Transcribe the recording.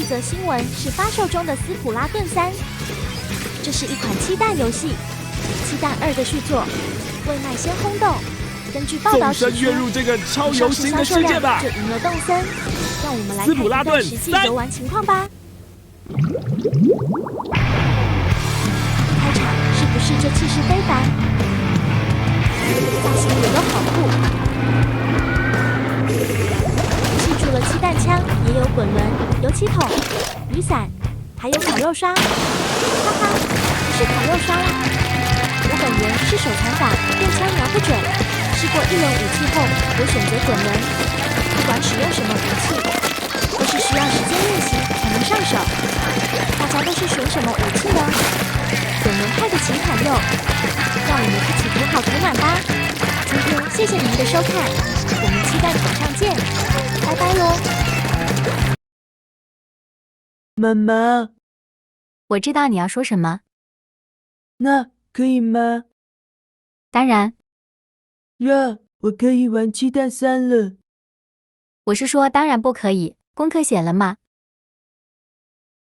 则新闻是发售中的《斯普拉顿3》，这是一款漆弹游戏，《漆弹2》的续作，未卖先轰动。根据报道指出，跃入这个超游行的世界吧！就赢了动森。让我们来斯普拉顿看实际游玩情况吧。开场是不是就气势非凡？造型也都好酷。记住了，漆弹枪也有滚轮、油漆桶、雨伞，还有烤肉刷。哈哈，不是烤肉刷啦！我本人是手残党，电枪瞄不准。试过一轮武器后，我选择滚轮。不管使用什么武器，都是需要时间练习才能上手。大家都是选什么武器呢？滚轮派的秦凯佑，让我们一起涂好涂满吧。今天谢谢您的收看，我们期待场上见，拜拜喽。妈妈，我知道你要说什么。那可以吗？当然，我可以玩漆弹3了。我是说当然不可以，功课写了吗？